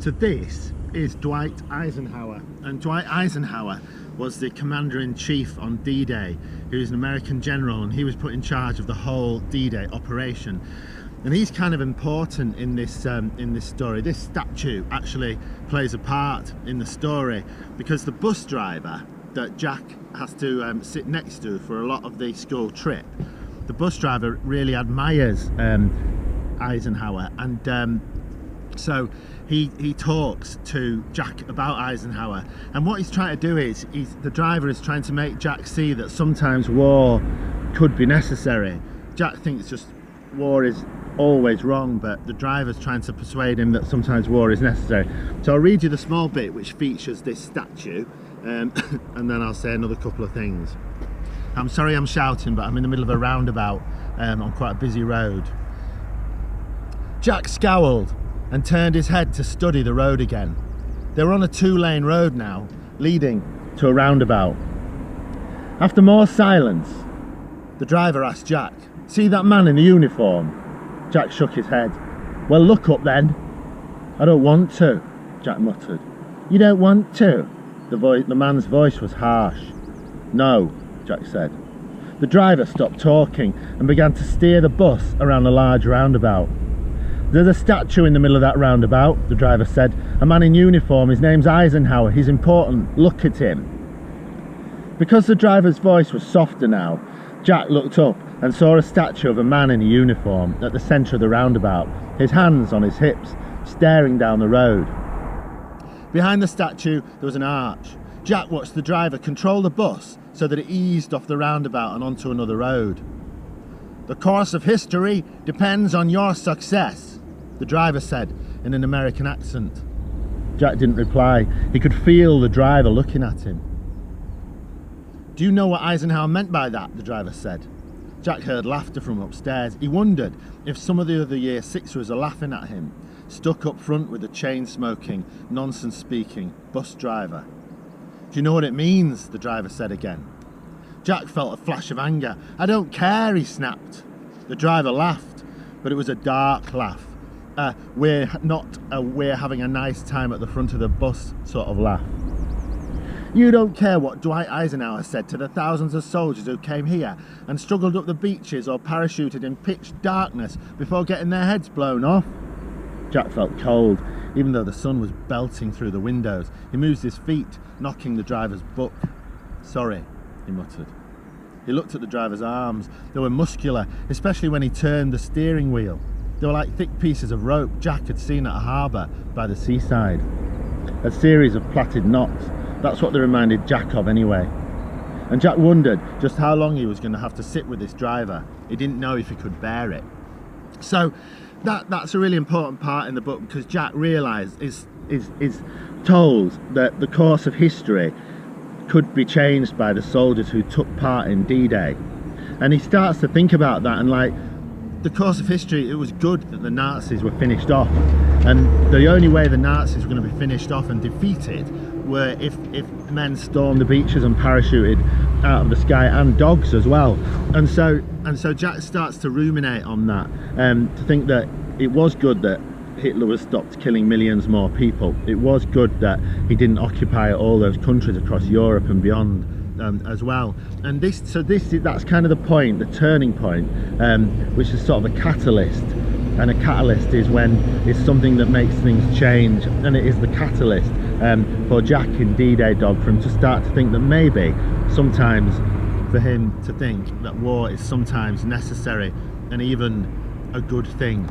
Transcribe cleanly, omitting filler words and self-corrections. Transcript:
So this is Dwight Eisenhower, and Dwight Eisenhower was the commander-in-chief on D-Day. He was an American general, and he was put in charge of the whole D-Day operation. And he's kind of important in this story. This statue actually plays a part in the story because the bus driver that Jack has to sit next to for a lot of the school trip, the bus driver really admires Eisenhower, and so he talks to Jack about Eisenhower, and what he's trying to do is the driver is trying to make Jack see that sometimes war could be necessary. Jack thinks just war is always wrong, but the driver's trying to persuade him that sometimes war is necessary. So I'll read you the small bit which features this statue, and then I'll say another couple of things. I'm sorry I'm shouting, but I'm in the middle of a roundabout on quite a busy road. Jack scowled and turned his head to study the road again. They were on a two-lane road now, leading to a roundabout. After more silence, the driver asked Jack, "See that man in the uniform?" Jack shook his head. "Well, look up then." "I don't want to," Jack muttered. "You don't want to?" The man's voice was harsh. "No," Jack said. The driver stopped talking and began to steer the bus around a large roundabout. "There's a statue in the middle of that roundabout," the driver said. "A man in uniform, his name's Eisenhower, he's important, look at him." Because the driver's voice was softer now, Jack looked up and saw a statue of a man in a uniform at the centre of the roundabout, his hands on his hips, staring down the road. Behind the statue there was an arch. Jack watched the driver control the bus so that it eased off the roundabout and onto another road. "The course of history depends on your success," the driver said in an American accent. Jack didn't reply. He could feel the driver looking at him. "Do you know what Eisenhower meant by that?" the driver said. Jack heard laughter from upstairs. He wondered if some of the other Year Sixers are laughing at him, stuck up front with the chain-smoking, nonsense-speaking bus driver. "Do you know what it means?" the driver said again. Jack felt a flash of anger. "I don't care," he snapped. The driver laughed, but it was a dark laugh. We're having a nice time at the front of the bus sort of laugh. "You don't care what Dwight Eisenhower said to the thousands of soldiers who came here and struggled up the beaches or parachuted in pitch darkness before getting their heads blown off?" Jack felt cold, even though the sun was belting through the windows. He moved his feet, knocking the driver's book. "Sorry," he muttered. He looked at the driver's arms. They were muscular, especially when he turned the steering wheel. They were like thick pieces of rope Jack had seen at a harbour by the seaside. A series of plaited knots. That's what they reminded Jack of anyway. And Jack wondered just how long he was going to have to sit with this driver. He didn't know if he could bear it. So that's a really important part in the book, because Jack realised is told that the course of history could be changed by the soldiers who took part in D-Day. And he starts to think about that, and like, the course of history, it was good that the Nazis were finished off, and the only way the Nazis were going to be finished off and defeated were if men stormed the beaches and parachuted out of the sky, and dogs as well. And so Jack starts to ruminate on that, to think that it was good that Hitler was stopped killing millions more people. It was good that he didn't occupy all those countries across Europe and beyond as well. And that's kind of the point, the turning point, which is sort of a catalyst. And a catalyst is when it's something that makes things change, and it is the catalyst for Jack in D-Day Dog, for him to start to think that maybe sometimes, for him to think that war is sometimes necessary and even a good thing.